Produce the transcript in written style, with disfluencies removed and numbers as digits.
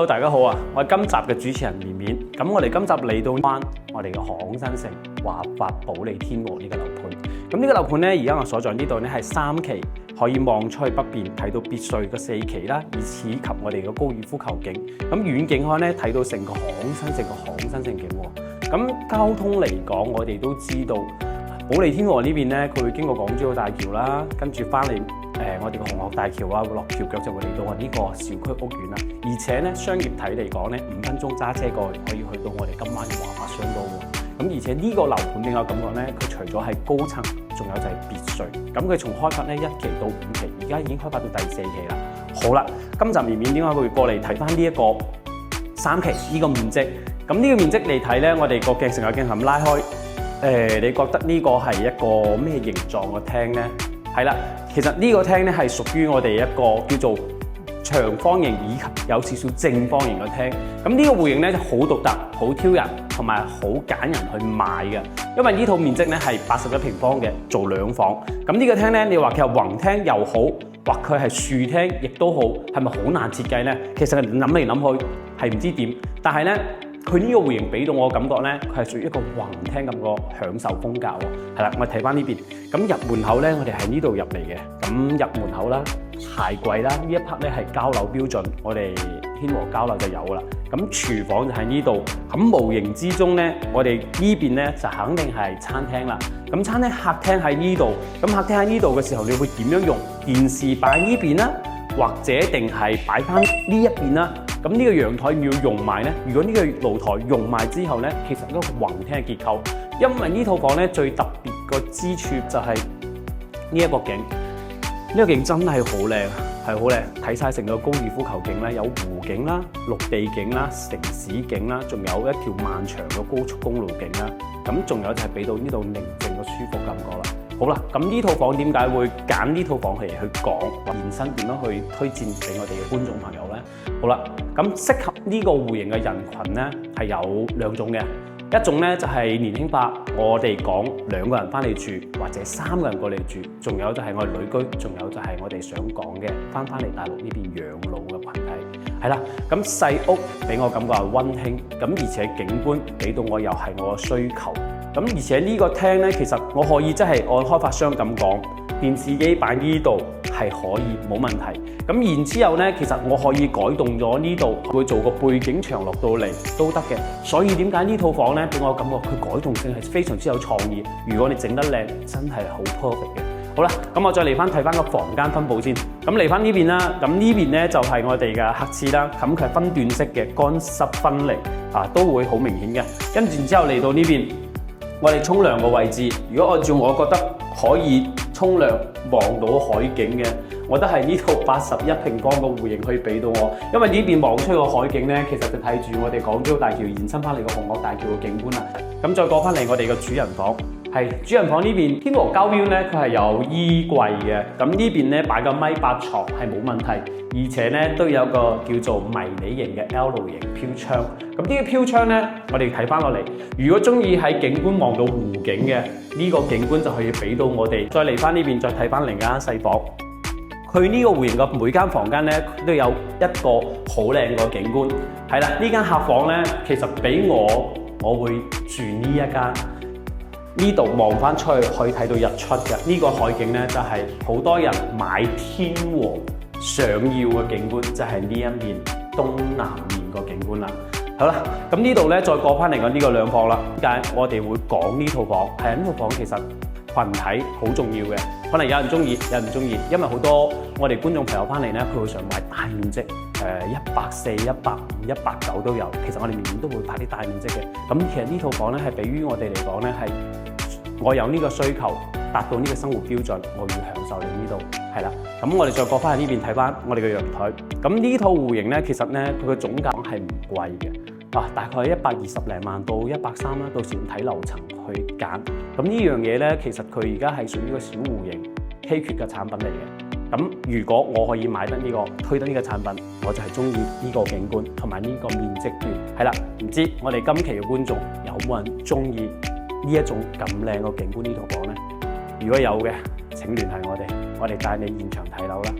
Hello， 大家好啊！我係今集嘅主持人綿綿。咁我哋今集嚟到翻我哋嘅航空新城華發保利天和呢個樓盤。咁呢個樓盤咧，而家我所在呢度咧係3期，可以望出去北邊睇到別墅嘅4期啦，以及我哋嘅高爾夫球徑。咁遠景看咧睇到成個航空新城景喎。咁交通嚟講，我哋都知道保利天和呢邊咧，佢會經過港珠澳大橋啦，跟住翻嚟。我哋嘅紅磡大橋啊，會落橋腳就會嚟到我呢個小區屋苑啦。而且咧，商業體嚟講咧，5分鐘揸車過去可以去到我哋今晚嘅華發商都喎。咁而且呢個樓盤點解咁講咧？佢除咗係高層，仲有就係別墅。咁佢從開發咧1期到5期，而家已經開發到第4期啦。好啦，今集綿綿點解會過嚟睇翻呢一個3期呢個面積？咁呢個面積嚟睇咧，我哋個鏡成個鏡頭拉開，你覺得呢個係一個咩形狀嘅廳咧？係啦，其實呢個廳咧係屬於我哋一個叫做長方形以及有少少正方形嘅廳。咁呢個戶型咧就好獨特、好挑人，同埋好揀人去買嘅。因為呢套面積咧係81平方嘅，做2房。咁呢個廳咧，你話佢係橫廳又好，或佢係豎廳亦都好，係咪好難設計咧？其實諗嚟諗去係唔知點，但係咧。佢呢個戶型俾到我嘅感覺咧，佢係屬於一個橫廳咁個享受風格喎。係啦，我哋睇翻呢邊。咁入門口咧，我哋喺呢度入嚟嘅。咁入門口啦，鞋櫃啦，呢一 part 咧係交樓標準，我哋天和交樓就有噶啦。咁廚房就喺呢度。咁無形之中咧，我哋呢邊咧就肯定係餐廳啦。咁餐廳客廳喺呢度。咁客廳喺呢度嘅時候，你會點樣用？電視擺呢邊啦，或者定係擺翻呢一邊啦？咁呢個陽台要用埋咧，如果呢個露台用埋之後咧，其實一個橫廳嘅結構，因為呢套房咧最特別個之處就係呢一個景，呢個景真係好靚，係好靚，睇晒成個高爾夫球徑咧，有湖景啦、陸地景啦、城市景啦，仲有一條漫長嘅高速公路景啦，咁仲有就係俾到呢度寧靜嘅舒服感覺啦。好啦，咁呢套房點解會揀呢套房嚟去講，延伸點樣去推薦俾我哋嘅觀眾朋友咧？好啦，咁適合呢個戶型嘅人群咧係有2種嘅，一種咧就係年輕化，我哋講2個人翻嚟住，或者3個人過嚟住，仲有就係我哋旅居，仲有就係我哋想講嘅翻嚟大陸呢邊養老嘅群體。係啦，咁細屋俾我感覺係溫馨，咁而且景觀俾到我又係我嘅需求。咁而且呢個廳咧，其實我可以即係按開發商咁講，電視機擺呢度係可以冇問題。咁然之後咧，其實我可以改動咗呢度，會做個背景牆落到嚟都得嘅。所以點解呢套房咧俾我感覺佢改動性係非常之有創意。如果你整得靚，真係好 perfect 嘅。好啦，咁我再嚟翻睇翻個房間分佈先。咁嚟翻呢邊啦，咁呢邊咧就係我哋嘅客廁啦。咁佢係分段式嘅，乾濕分離都會好明顯嘅。跟住之後嚟到呢邊。我哋沖涼嘅位置，如果按照我覺得可以沖涼望到海景嘅，我覺得係呢套81平方嘅戶型可以俾到我，因為呢邊望出個海景咧，其實就睇住我哋港珠澳大橋延伸翻嚟個紅磡大橋嘅景觀啦。咁再過翻嚟我哋嘅主人房，係主人房呢邊天和交標咧，佢係有衣櫃嘅，咁呢邊咧擺個1.8床係冇問題，而且咧都有個叫做迷你型嘅 L 型飄窗。咁呢個飄窗咧，我哋睇翻落嚟，如果中意喺景觀望到湖景嘅呢個景觀就可以俾到我哋。再嚟翻呢邊，再睇翻另一間細房，佢呢個戶型嘅每間房間咧都有一個好靚個景觀。係啦，呢間客房咧，其實俾我會住呢一間，呢度望翻出去可以睇到日出嘅呢個海景咧，就係好多人買天和想要嘅景觀，就係呢一面東南面個景觀啦。好啦，咁呢度咧再過翻嚟講呢個2房啦。點解我哋會講呢套房？係呢套房其實群體好重要嘅，可能有人中意，有人唔中意，因為好多我哋觀眾朋友翻嚟咧，佢會想買大面積，140、150、190都有。其實我哋年年都會拍啲大面積嘅。咁其實呢套房咧係俾於我哋嚟講咧係，我有呢個需求，達到呢個生活標準，我要享受你呢度。係啦，咁我哋再過翻去呢邊睇翻我哋嘅陽台。咁呢套戶型咧，其實咧佢嘅總價係唔貴嘅。大概120零萬到130啦，到時睇樓層去揀。咁呢樣嘢咧，其實佢而家係屬於一個小戶型稀缺嘅產品嚟嘅。咁如果我可以買得呢個，推得呢個產品，我就係中意呢個景觀同埋呢個面積段。係啦，唔知我哋今期嘅觀眾有冇人中意呢一種咁靚嘅景觀呢套房咧？如果有嘅，請聯繫我哋帶你現場睇樓啦。